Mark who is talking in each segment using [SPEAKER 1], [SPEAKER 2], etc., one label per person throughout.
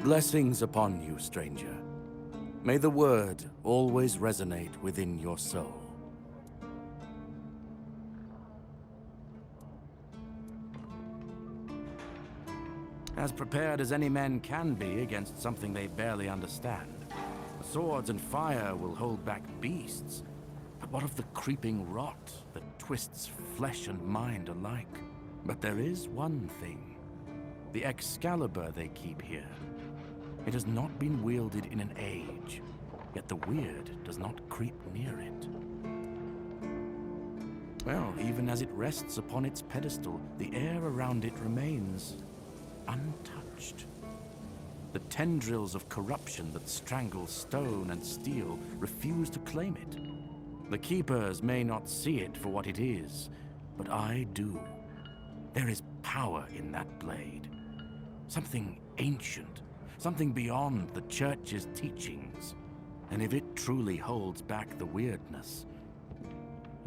[SPEAKER 1] Blessings upon you, stranger. May the word always resonate within your soul. As prepared as any men can be against something they barely understand. Swords and fire will hold back beasts. But what of the creeping rot that twists flesh and mind alike? But there is one thing. The Excalibur they keep here. It has not been wielded in an age, yet the weird does not creep near it. Well, even as it rests upon its pedestal, the air around it remains untouched. The tendrils of corruption that strangle stone and steel refuse to claim it. The keepers may not see it for what it is, but I do. There is power in that blade. Something ancient, something beyond the church's teachings. And if it truly holds back the weirdness,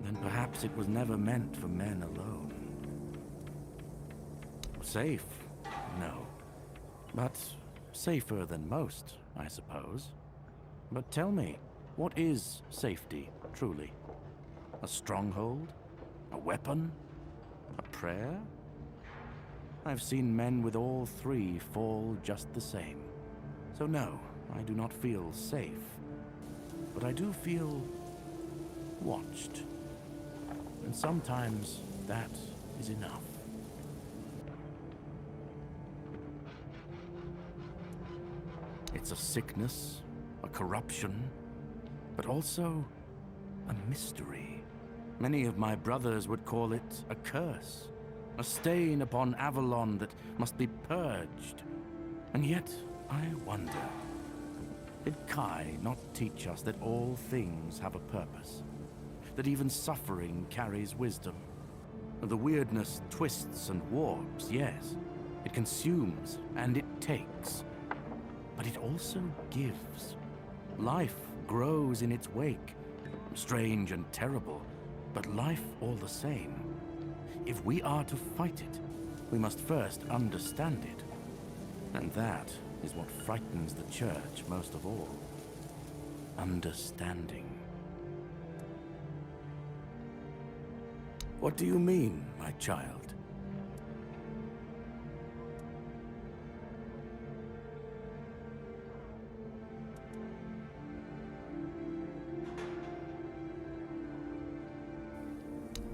[SPEAKER 1] then perhaps it was never meant for men alone. Safe? No. But safer than most, I suppose. But tell me, what is safety, truly? A stronghold? A weapon? A prayer? I've seen men with all three fall just the same. So no, I do not feel safe. But I do feel watched. And sometimes that is enough. It's a sickness, a corruption, but also a mystery. Many of my brothers would call it a curse, a stain upon Avalon that must be purged. And yet, I wonder, did Kai not teach us that all things have a purpose? That even suffering carries wisdom? The weirdness twists and warps, yes. It consumes and it takes. But it also gives. Life grows in its wake. Strange and terrible, but life all the same. If we are to fight it, we must first understand it. And that is what frightens the church most of all. Understanding. What do you mean, my child?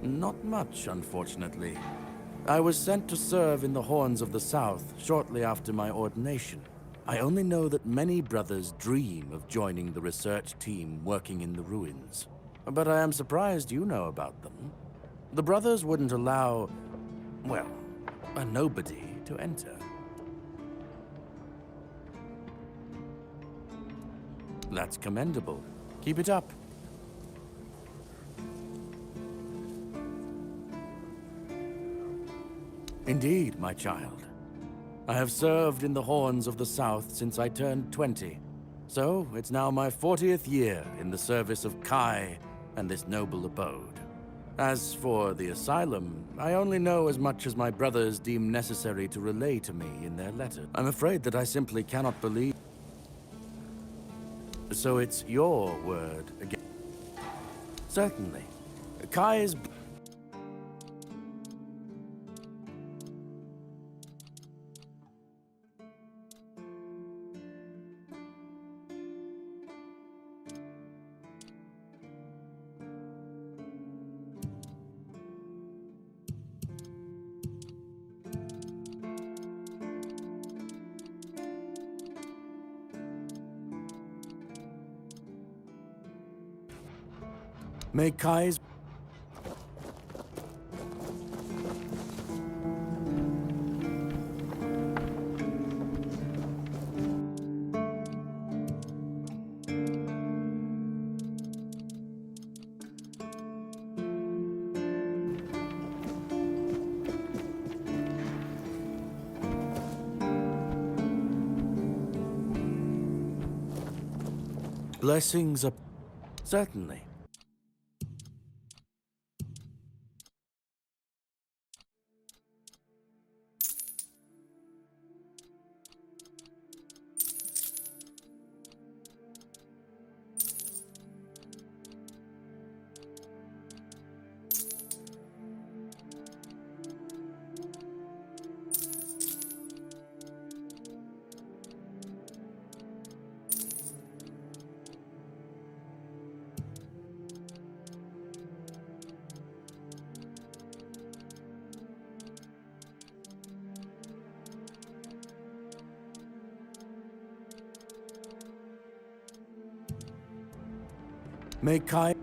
[SPEAKER 1] Not much, unfortunately. I was sent to serve in the Horns of the South shortly after my ordination. I only know that many brothers dream of joining the research team working in the ruins. But I am surprised you know about them. The brothers wouldn't allow, well, a nobody to enter. That's commendable. Keep it up. Indeed, my child. I have served in the Horns of the South since I turned 20. So, it's now my 40th year in the service of Kai and this noble abode. As for the asylum, I only know as much as my brothers deem necessary to relay to me in their letter. I'm afraid that I simply cannot believe. So it's your word again. Certainly. Kai's... May Kai's... Blessings up... Certainly. May Kai...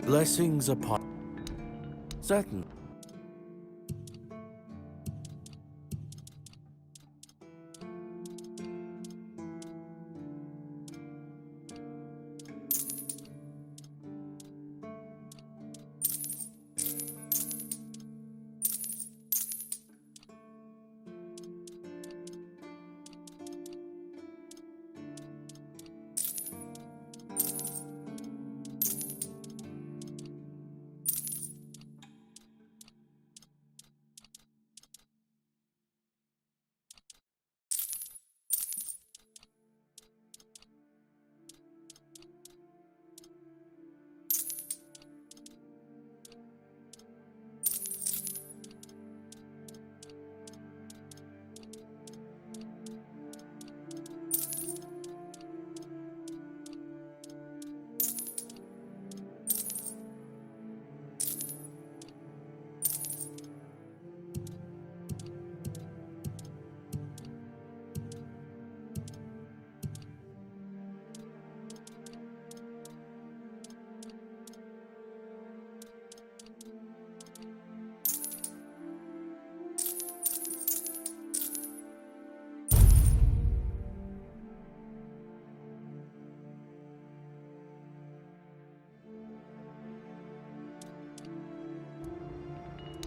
[SPEAKER 1] Blessings upon... Certainly.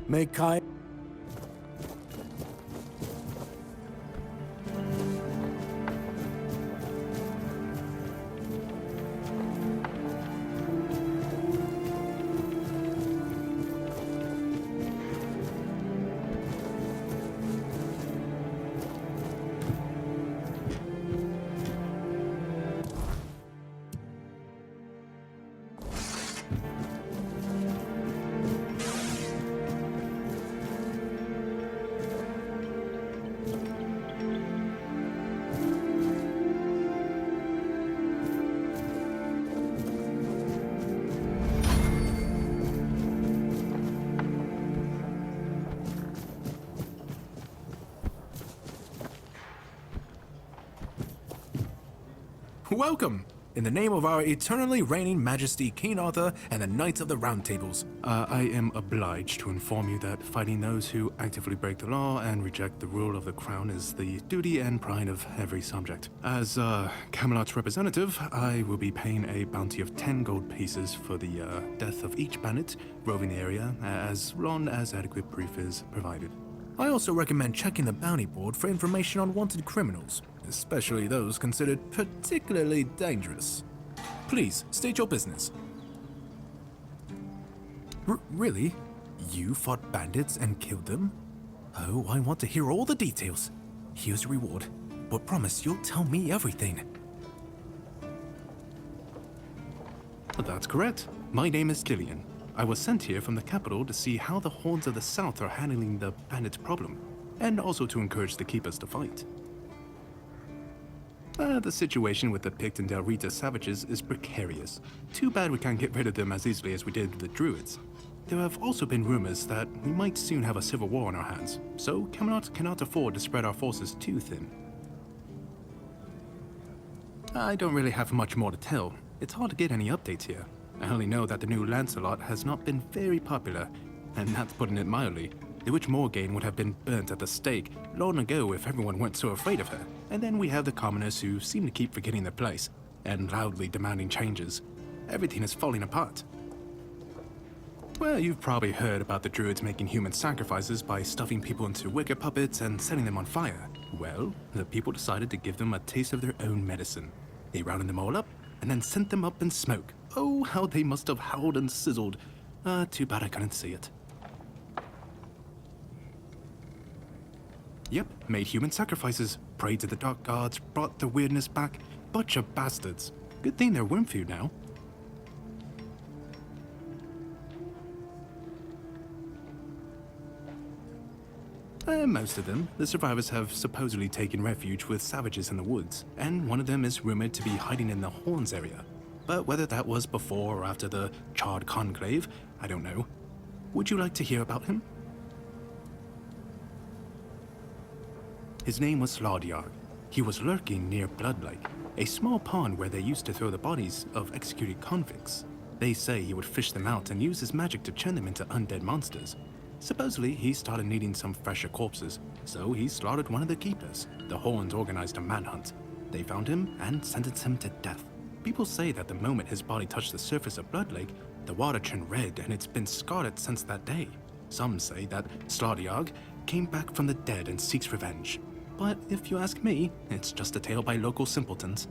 [SPEAKER 1] May Kai...
[SPEAKER 2] Welcome! In the name of our eternally reigning Majesty King Arthur and the Knights of the Round Tables.
[SPEAKER 3] I am obliged to inform you that fighting those who actively break the law and reject the rule of the crown is the duty and pride of every subject. As Camelot's representative, I will be paying a bounty of 10 gold pieces for the death of each bandit roving the area, as long as adequate proof is provided.
[SPEAKER 2] I also recommend checking the bounty board for information on wanted criminals, especially those considered particularly dangerous. Please, state your business. Really? You fought bandits and killed them? Oh, I want to hear all the details. Here's your reward, but promise you'll tell me everything.
[SPEAKER 3] That's correct. My name is Gillian. I was sent here from the capital to see how the hordes of the south are handling the bandits' problem, and also to encourage the keepers to fight. The situation with the Pict and Del Rita savages is precarious. Too bad we can't get rid of them as easily as we did with the druids. There have also been rumors that we might soon have a civil war on our hands, so Camelot cannot afford to spread our forces too thin. I don't really have much more to tell. It's hard to get any updates here. I only know that the new Lancelot has not been very popular, and that's putting it mildly. The Witch Morgane would have been burnt at the stake long ago if everyone weren't so afraid of her. And then we have the commoners who seem to keep forgetting their place, and loudly demanding changes. Everything is falling apart. Well, you've probably heard about the druids making human sacrifices by stuffing people into wicker puppets and setting them on fire. Well, the people decided to give them a taste of their own medicine. They rounded them all up, and then sent them up in smoke. Oh, how they must have howled and sizzled. Too bad I couldn't see it. Yep, made human sacrifices, prayed to the dark gods, brought the weirdness back. Bunch of bastards. Good thing they're worm food now. Most of them, the survivors have supposedly taken refuge with savages in the woods, and one of them is rumored to be hiding in the Horns area. But whether that was before or after the Charred Conclave, I don't know. Would you like to hear about him? His name was Slaudyard. He was lurking near Bloodlake, a small pond where they used to throw the bodies of executed convicts. They say he would fish them out and use his magic to turn them into undead monsters. Supposedly, he started needing some fresher corpses, so he slaughtered one of the keepers. The Horns organized a manhunt. They found him and sentenced him to death. People say that the moment his body touched the surface of Bloodlake, the water turned red and it's been scarred since that day. Some say that Slaudyard came back from the dead and seeks revenge. But if you ask me, it's just a tale by local simpletons.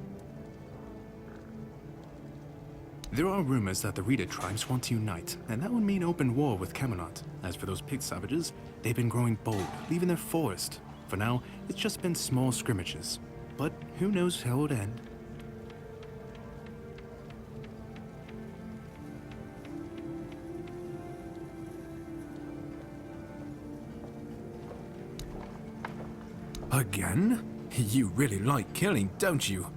[SPEAKER 3] There are rumors that the Rita tribes want to unite, and that would mean open war with Camelot. As for those pig savages, they've been growing bold, leaving their forest. For now, it's just been small scrimmages. But who knows how it would end.
[SPEAKER 2] Again? You really like killing, don't you?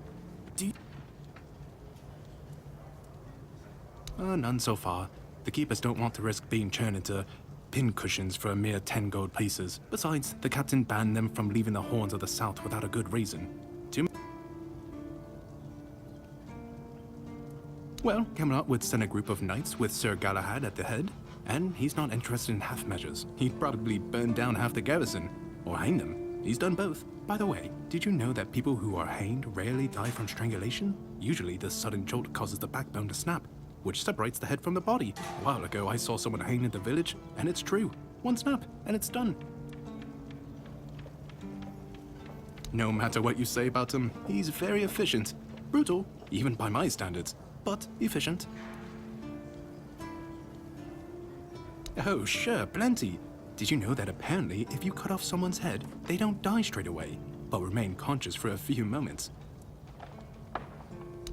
[SPEAKER 3] None so far. The keepers don't want to risk being turned into pincushions for a mere 10 gold pieces. Besides, the captain banned them from leaving the Horns of the South without a good reason. Well, Camelot would send a group of knights with Sir Galahad at the head, and he's not interested in half measures. He'd probably burn down half the garrison, or hang them. He's done both. By the way, did you know that people who are hanged rarely die from strangulation? Usually the sudden jolt causes the backbone to snap, which separates the head from the body. A while ago I saw someone hanged in the village, and it's true. One snap, and it's done. No matter what you say about him, he's very efficient. Brutal, even by my standards, but efficient. Oh, sure, plenty. Did you know that apparently if you cut off someone's head, they don't die straight away, but remain conscious for a few moments?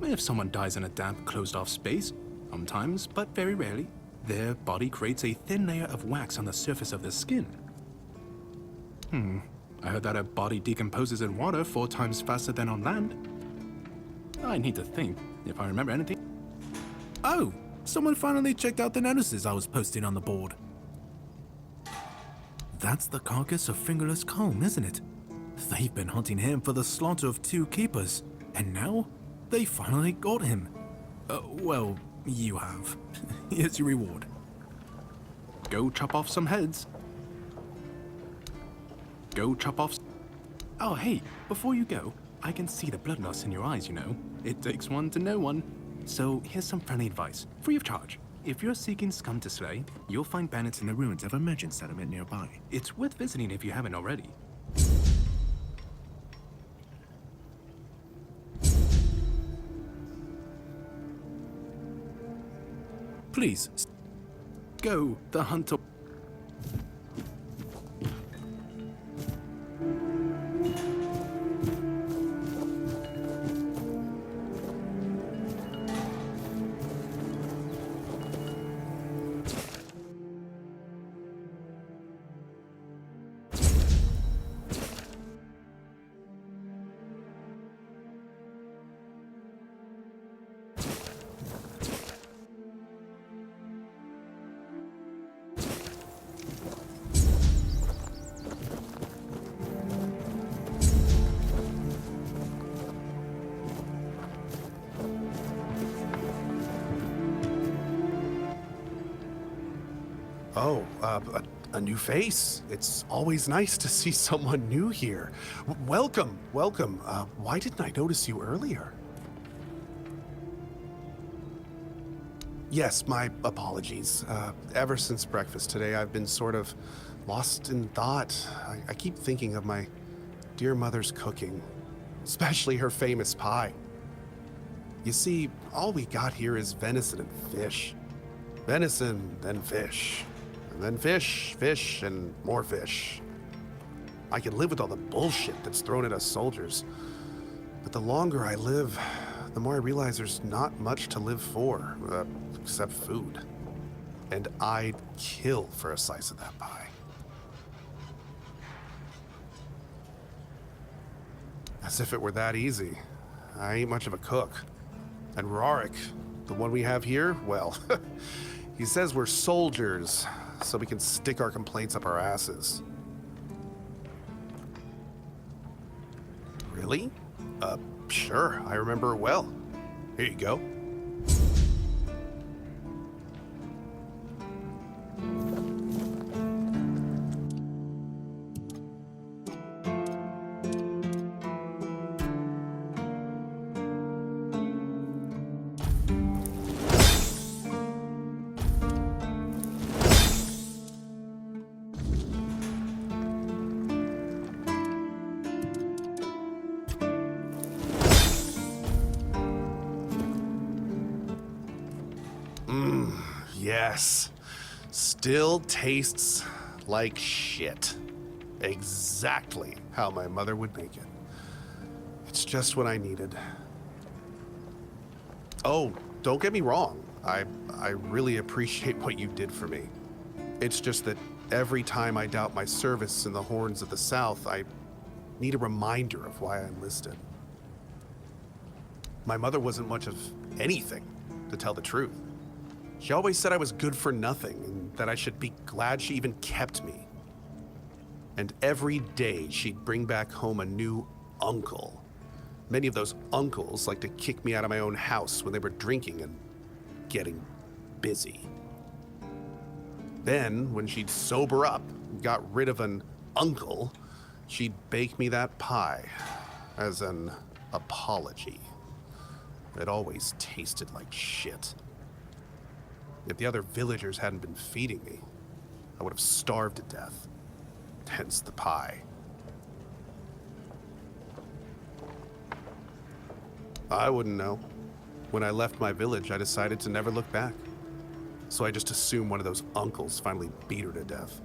[SPEAKER 3] If someone dies in a damp, closed-off space, sometimes, but very rarely, their body creates a thin layer of wax on the surface of their skin. I heard that a body decomposes in water 4 times faster than on land. I need to think, if I remember anything.
[SPEAKER 2] Oh, someone finally checked out the notices I was posting on the board. That's the carcass of Fingerless Calm, isn't it? They've been hunting him for the slaughter of 2 keepers, and now They finally got him. Well, you have. Here's your reward.
[SPEAKER 3] Go chop off some heads. Go chop off... Oh, hey, before you go, I can see the bloodlust in your eyes, you know. It takes one to know one. So here's some friendly advice, free of charge. If you're seeking scum to slay, you'll find bandits in the ruins of a merchant settlement nearby. It's worth visiting if you haven't already.
[SPEAKER 2] Please.
[SPEAKER 3] Go, the hunter.
[SPEAKER 4] Oh, a new face. It's always nice to see someone new here. Welcome, welcome. Why didn't I notice you earlier? Yes, my apologies. Ever since breakfast today, I've been sort of lost in thought. I keep thinking of my dear mother's cooking, especially her famous pie. You see, all we got here is venison and fish. Venison, then fish. And then fish, fish, and more fish. I can live with all the bullshit that's thrown at us soldiers. But the longer I live, the more I realize there's not much to live for, except food. And I'd kill for a slice of that pie. As if it were that easy. I ain't much of a cook. And Rorik, the one we have here, well, he says we're soldiers, so we can stick our complaints up our asses. Really? Sure, I remember it well. Here you go. Yes, still tastes like shit. Exactly how my mother would make it. It's just what I needed. Oh, don't get me wrong. I really appreciate what you did for me. It's just that every time I doubt my service in the Horns of the South, I need a reminder of why I enlisted. My mother wasn't much of anything, to tell the truth. She always said I was good for nothing, and that I should be glad she even kept me. And every day she'd bring back home a new uncle. Many of those uncles like to kick me out of my own house when they were drinking and getting busy. Then, when she'd sober up and got rid of an uncle, she'd bake me that pie as an apology. It always tasted like shit. If the other villagers hadn't been feeding me, I would have starved to death. Hence the pie. I wouldn't know. When I left my village, I decided to never look back. So I just assumed one of those uncles finally beat her to death.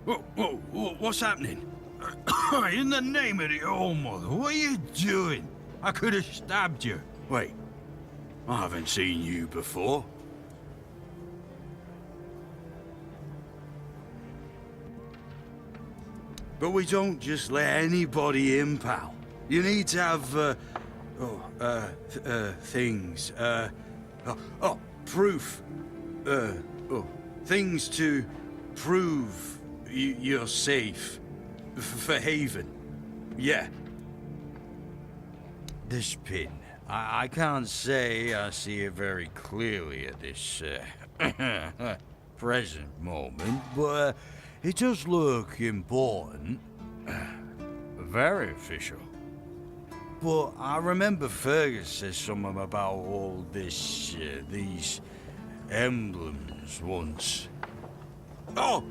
[SPEAKER 5] Whoa, what's happening? In the name of the All Mother, what are you doing? I could have stabbed you. Wait, I haven't seen you before. But we don't just let anybody in, pal. You need to have, things, proof. Things to prove you're safe. For Haven. Yeah. This pin. I can't say I see it very clearly at this, present moment, but it does look important. Very official. But I remember Fergus said something about all this, these emblems once. Oh,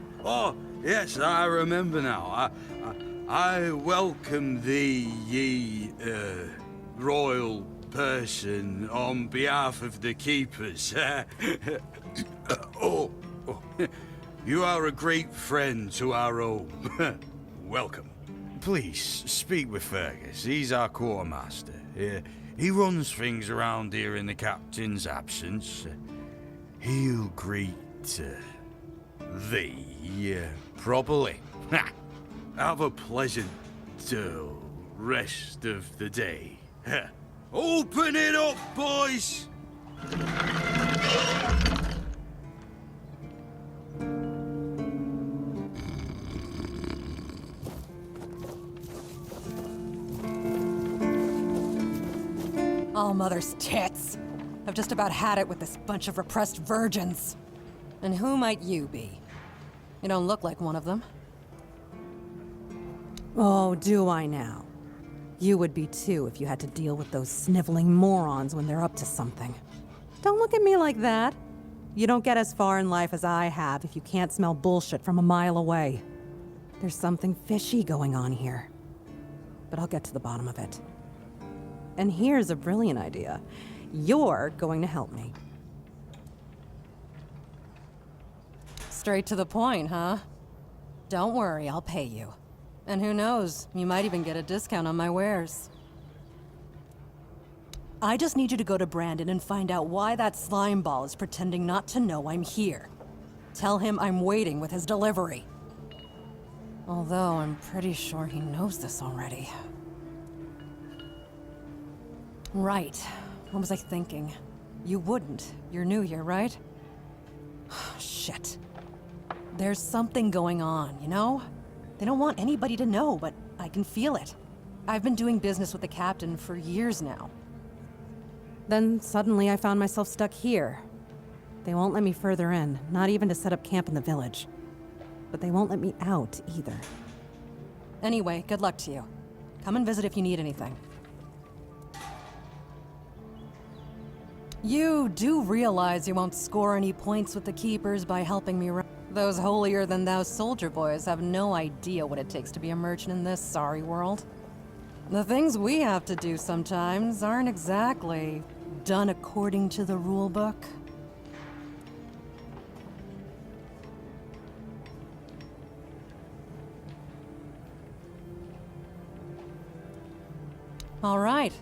[SPEAKER 5] yes, I remember now. I welcome thee, ye, royal person, on behalf of the keepers. You are a great friend to our home. Welcome. Please, speak with Fergus. He's our quartermaster. He runs things around here in the captain's absence. He'll greet thee properly. Have a pleasant rest of the day. Open it up, boys!
[SPEAKER 6] All Mother's tits. I've just about had it with this bunch of repressed virgins. And who might you be? You don't look like one of them.
[SPEAKER 7] Oh, do I now? You would be too if you had to deal with those sniveling morons when they're up to something. Don't look at me like that. You don't get as far in life as I have if you can't smell bullshit from a mile away. There's something fishy going on here. But I'll get to the bottom of it. And here's a brilliant idea. You're going to help me.
[SPEAKER 6] Straight to the point, huh? Don't worry, I'll pay you. And who knows, you might even get a discount on my wares. I just need you to go to Brandon and find out why that slime ball is pretending not to know I'm here. Tell him I'm waiting with his delivery. Although I'm pretty sure he knows this already. Right. What was I thinking? You wouldn't. You're new here, right? Shit. There's something going on, you know? They don't want anybody to know, but I can feel it. I've been doing business with the captain for years now.
[SPEAKER 7] Then suddenly I found myself stuck here. They won't let me further in, not even to set up camp in the village. But they won't let me out either.
[SPEAKER 6] Anyway, good luck to you. Come and visit if you need anything. You do realize you won't score any points with the Keepers by helping me run. Those holier-than-thou soldier boys have no idea what it takes to be a merchant in this sorry world. The things we have to do sometimes aren't exactly done according to the rule book. All right.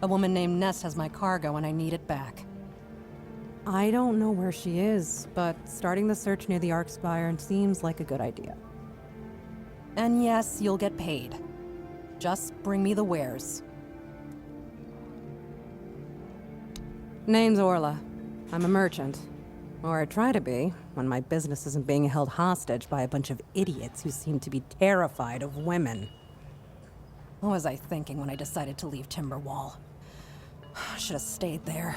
[SPEAKER 6] A woman named Ness has my cargo and I need it back.
[SPEAKER 7] I don't know where she is, but starting the search near the Arkspire seems like a good idea.
[SPEAKER 6] And yes, you'll get paid. Just bring me the wares.
[SPEAKER 7] Name's Orla. I'm a merchant. Or I try to be, when my business isn't being held hostage by a bunch of idiots who seem to be terrified of women.
[SPEAKER 6] What was I thinking when I decided to leave Timberwall? Should have stayed there.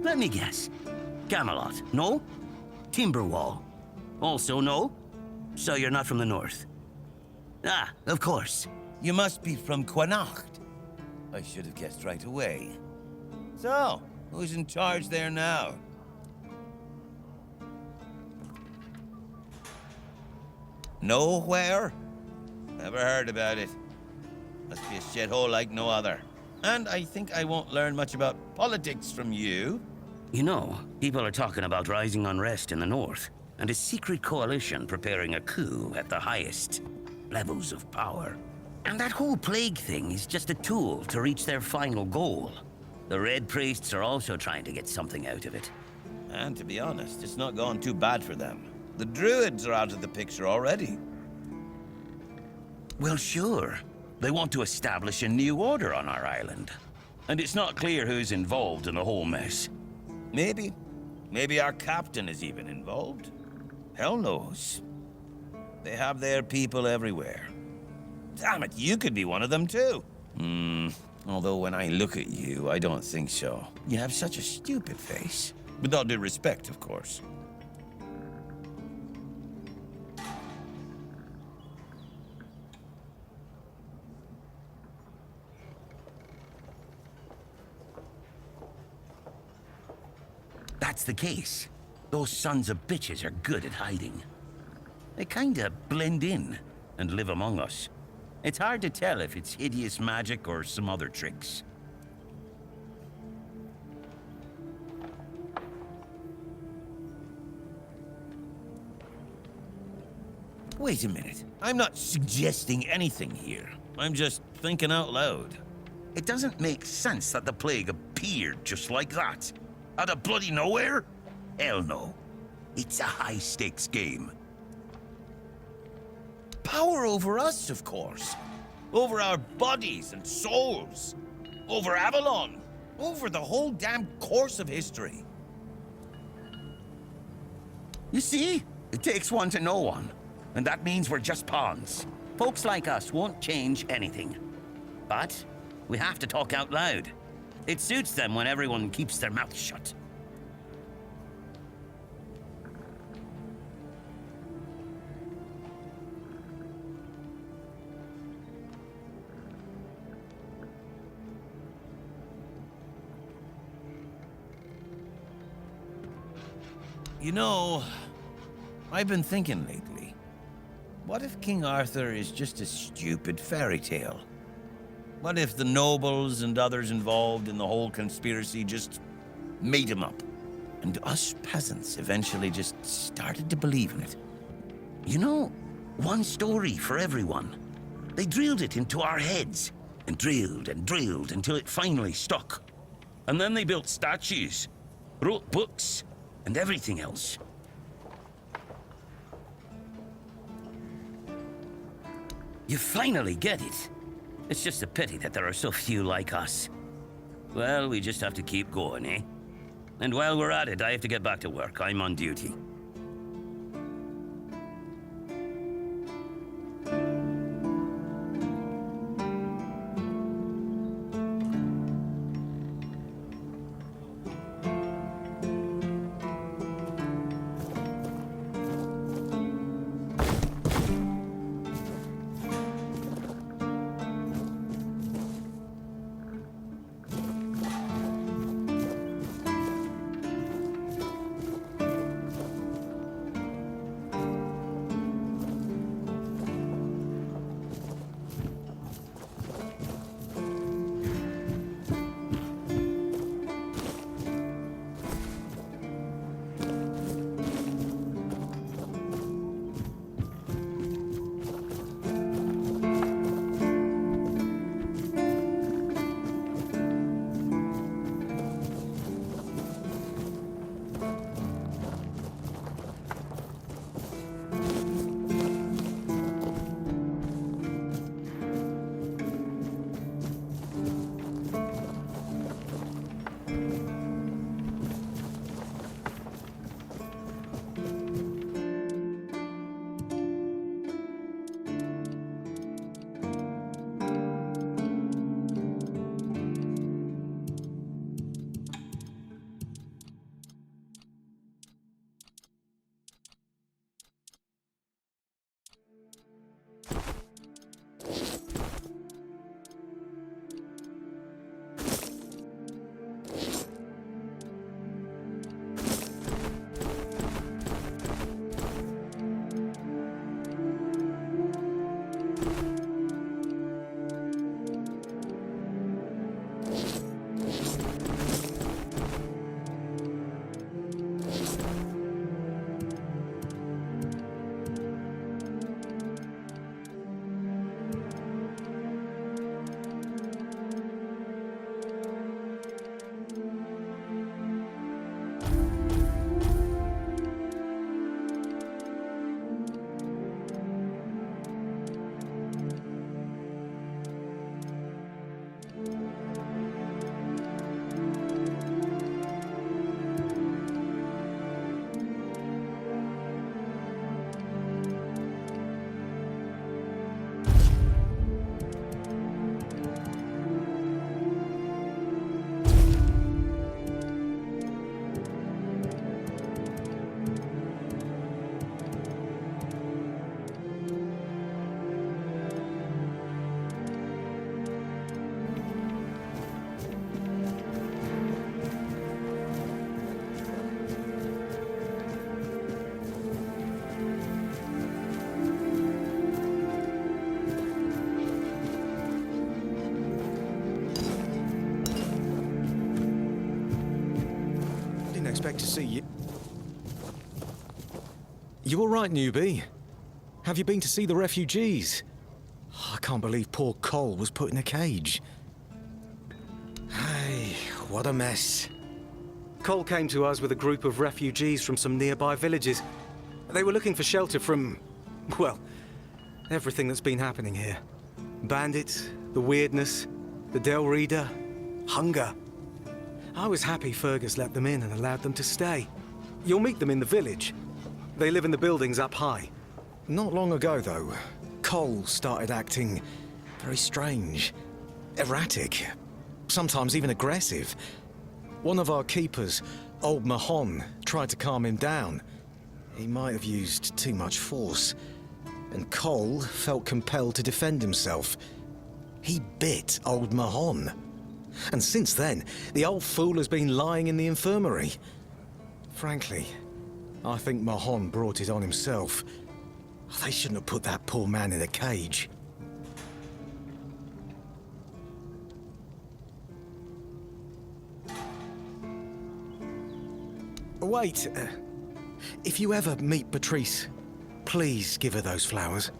[SPEAKER 8] Let me guess. Camelot, no? Timberwall, also no? So you're not from the north? Ah, of course.
[SPEAKER 9] You must be from Connacht. I should have guessed right away. So, who's in charge there now? Nowhere? Never heard about it. Must be a shithole like no other. And I think I won't learn much about politics from you.
[SPEAKER 8] You know, people are talking about rising unrest in the north, and a secret coalition preparing a coup at the highest levels of power. And that whole plague thing is just a tool to reach their final goal. The Red Priests are also trying to get something out of it.
[SPEAKER 9] And to be honest, it's not gone too bad for them. The Druids are out of the picture already.
[SPEAKER 8] Well, sure. They want to establish a new order on our island. And it's not clear who's involved in the whole mess.
[SPEAKER 9] Maybe. Maybe our captain is even involved. Hell knows. They have their people everywhere. Damn it, you could be one of them too. Although when I look at you, I don't think so. You have such a stupid face. With all due respect, of course.
[SPEAKER 8] That's the case. Those sons of bitches are good at hiding. They kinda blend in and live among us. It's hard to tell if it's hideous magic or some other tricks.
[SPEAKER 9] Wait a minute. I'm not suggesting anything here. I'm just thinking out loud.
[SPEAKER 8] It doesn't make sense that the plague appeared just like that. Out of bloody nowhere? Hell no. It's a high-stakes game.
[SPEAKER 9] Power over us, of course. Over our bodies and souls. Over Avalon. Over the whole damn course of history.
[SPEAKER 8] You see? It takes one to know one. And that means we're just pawns. Folks like us won't change anything. But we have to talk out loud. It suits them when everyone keeps their mouth shut.
[SPEAKER 9] You know, I've been thinking lately. What if King Arthur is just a stupid fairy tale? What if the nobles and others involved in the whole conspiracy just made him up? And us peasants eventually just started to believe in it?
[SPEAKER 8] You know, one story for everyone. They drilled it into our heads, and drilled until it finally stuck. And then they built statues, wrote books, and everything else. You finally get it. It's just a pity that there are so few like us. Well, we just have to keep going, eh? And while we're at it, I have to get back to work. I'm on duty.
[SPEAKER 10] expect to see you. You all right, newbie? Have you been to see the refugees? I can't believe poor Cole was put in a cage. Hey, what a mess. Cole came to us with a group of refugees from some nearby villages. They were looking for shelter from, well, everything that's been happening here. Bandits, the weirdness, the Del Reader, hunger. I was happy Fergus let them in and allowed them to stay. You'll meet them in the village. They live in the buildings up high. Not long ago, though, Cole started acting very strange, erratic, sometimes even aggressive. One of our keepers, old Mahon, tried to calm him down. He might have used too much force, and Cole felt compelled to defend himself. He bit old Mahon. And since then, the old fool has been lying in the infirmary. Frankly, I think Mahon brought it on himself. They shouldn't have put that poor man in a cage. Wait, if you ever meet Betrys, please give her those flowers.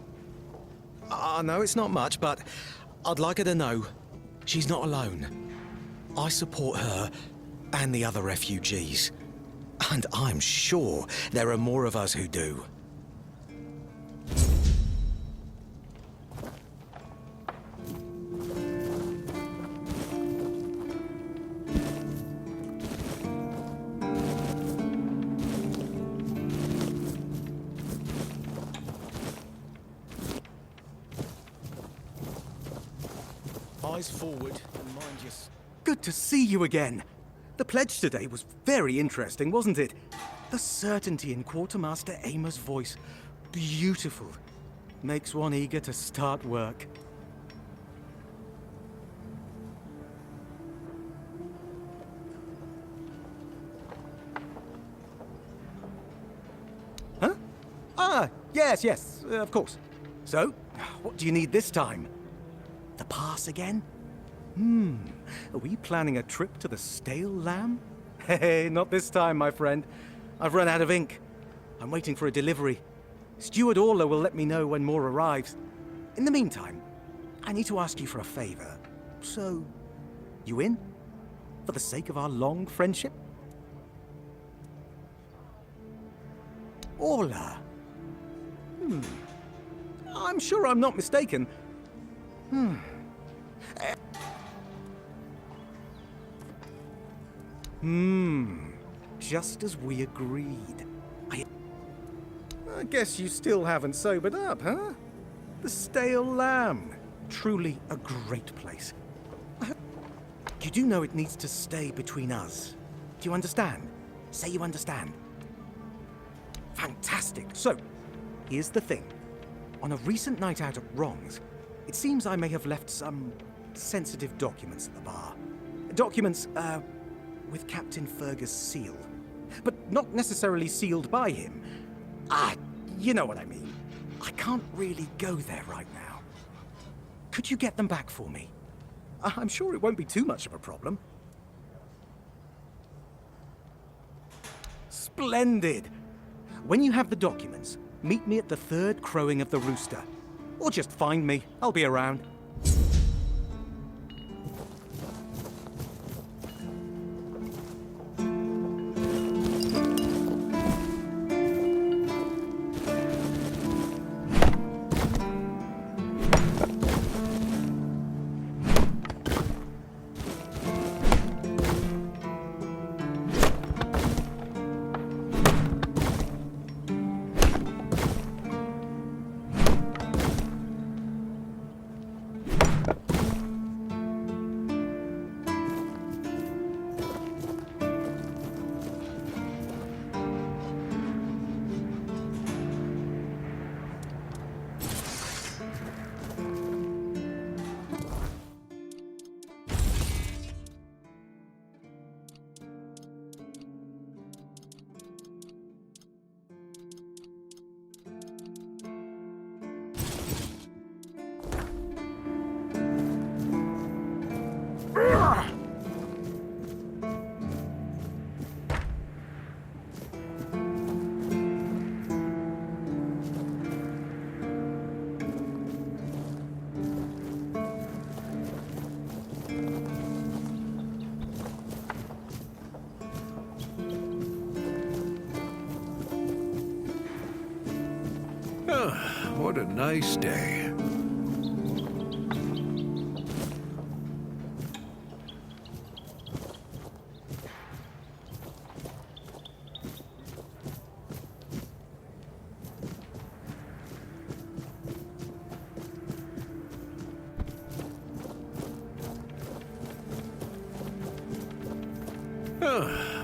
[SPEAKER 10] I know it's not much, but I'd like her to know she's not alone. I support her and the other refugees. And I'm sure there are more of us who do. Eyes forward and mind your...
[SPEAKER 2] Good to see you again. The pledge today was very interesting, wasn't it? The certainty in Quartermaster Aymer's voice. Beautiful. Makes one eager to start work. Huh? Ah, yes, of course. So, what do you need this time? The pass again? Are we planning a trip to the Stale Lamb? Hey, not this time, my friend. I've run out of ink. I'm waiting for a delivery. Steward Orla will let me know when more arrives. In the meantime, I need to ask you for a favor. So, you in? For the sake of our long friendship? Orla. I'm sure I'm not mistaken. Just as we agreed. I guess you still haven't sobered up, huh? The Stale Lamb. Truly a great place. You do know it needs to stay between us. Do you understand? Say you understand. Fantastic. So, here's the thing. On a recent night out at Wrongs, it seems I may have left some sensitive documents at the bar. Documents, with Captain Fergus' seal. But not necessarily sealed by him. You know what I mean. I can't really go there right now. Could you get them back for me? I'm sure it won't be too much of a problem. Splendid! When you have the documents, meet me at the third crowing of the rooster. Or just find me. I'll be around.
[SPEAKER 11] What a nice day.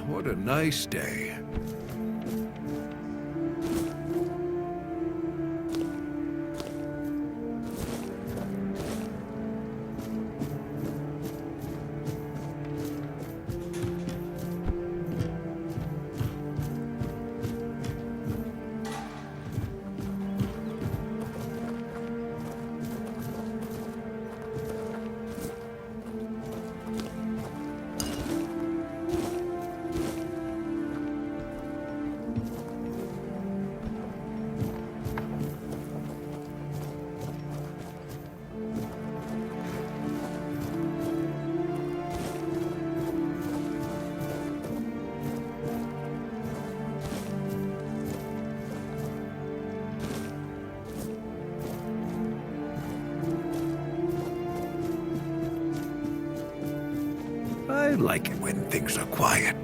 [SPEAKER 11] What a nice day. I like it when things are quiet.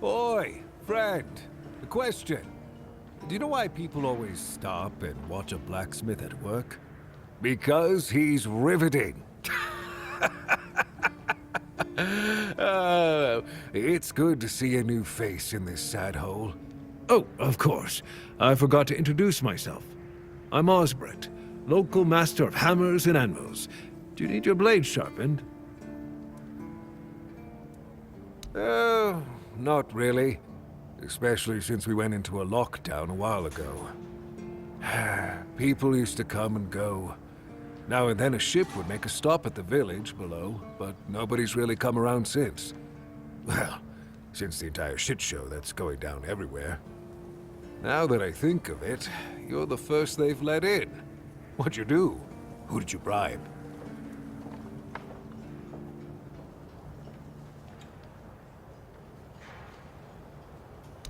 [SPEAKER 12] Oi, friend. A question. Do you know why people always stop and watch a blacksmith at work? Because he's riveting. It's good to see a new face in this sad hole. Oh, of course. I forgot to introduce myself. I'm Osbert, local master of hammers and anvils. Do you need your blade sharpened? Not really. Especially since we went into a lockdown a while ago. People used to come and go. Now and then a ship would make a stop at the village below, but nobody's really come around since. Well, since the entire shit show that's going down everywhere. Now that I think of it, you're the first they've let in. What'd you do? Who did you bribe?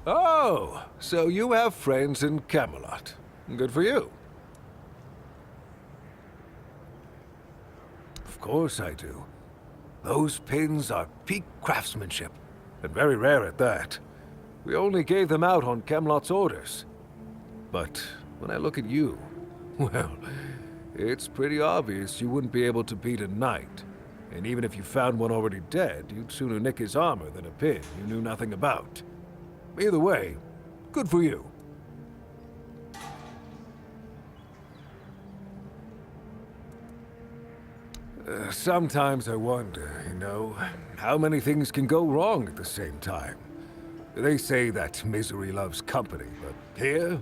[SPEAKER 12] Oh, so you have friends in Camelot. Good for you. Of course I do. Those pins are peak craftsmanship, and very rare at that. We only gave them out on Camelot's orders. But when I look at you, well, it's pretty obvious you wouldn't be able to beat a knight. And even if you found one already dead, you'd sooner nick his armor than a pin you knew nothing about. Either way, good for you. Sometimes I wonder, how many things can go wrong at the same time. They say that misery loves company, but here,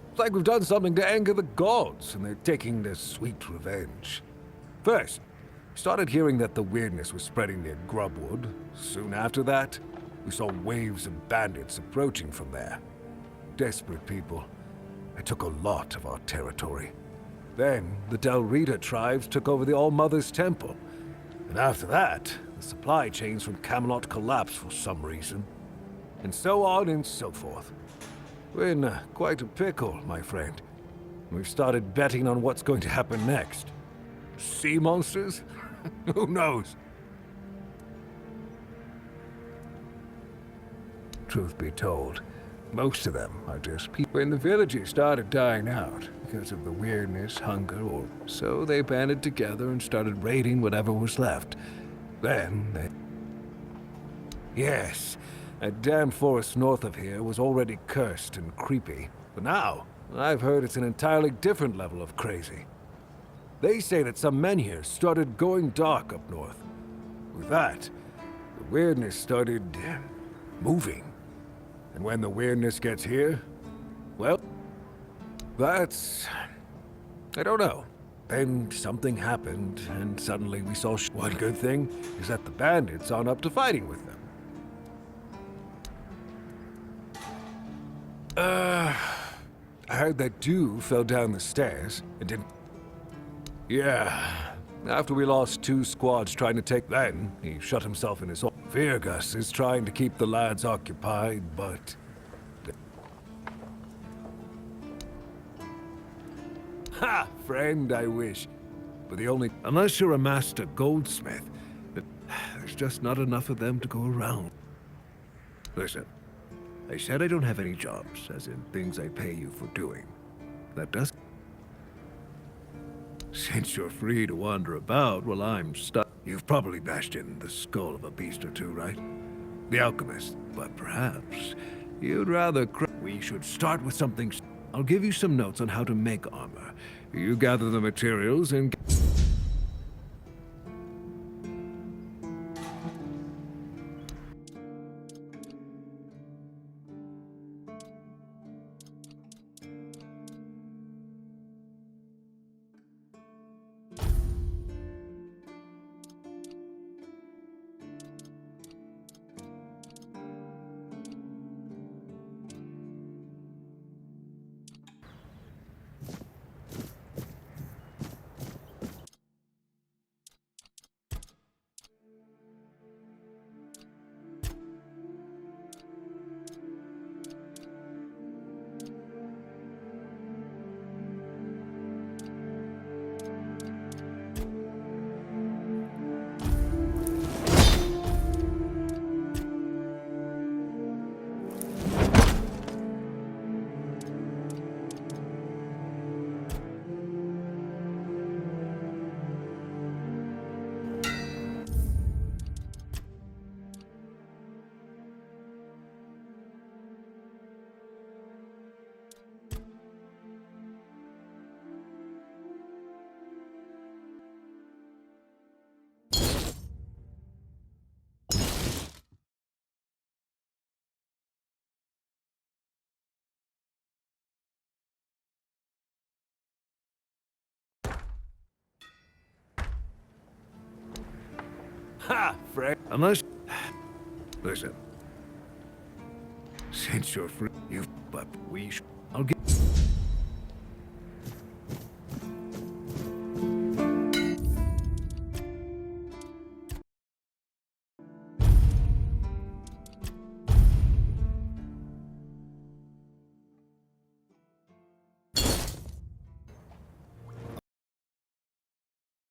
[SPEAKER 12] it's like we've done something to anger the gods, and they're taking their sweet revenge. First, we started hearing that the weirdness was spreading near Grubwood. Soon after that, we saw waves of bandits approaching from there. Desperate people. They took a lot of our territory. Then, the Del Rita tribes took over the All-Mother's Temple. And after that, the supply chains from Camelot collapsed for some reason. And so on and so forth. We're in quite a pickle, my friend. We've started betting on what's going to happen next. Sea monsters? Who knows? Truth be told, most of them are just people. When the villages started dying out because of the weirdness, hunger, or so, they banded together and started raiding whatever was left. Then they... Yes, that damn forest north of here was already cursed and creepy. But now, I've heard it's an entirely different level of crazy. They say that some men here started going dark up north. With that, the weirdness started moving. And when the weirdness gets here, well, that's... I don't know. Then something happened, and suddenly we saw one good thing is that the bandits aren't up to fighting with them. I heard that dew fell down the stairs and didn't... Yeah. After we lost 2 squads trying to take then, he shut himself in his... Virgus is trying to keep the lads occupied, but... Ha! Friend, I wish. But the only... Unless you're a master goldsmith, there's just not enough of them to go around. Listen, I said I don't have any jobs, as in things I pay you for doing. That does... Since you're free to wander about while I'm stuck... You've probably bashed in the skull of a beast or two, right? The alchemist. But perhaps you'd rather... We should start with something... I'll give you some notes on how to make armor. You gather the materials and... Ha! Fred. Unless... Listen. Since you're free, but we should... I'll get...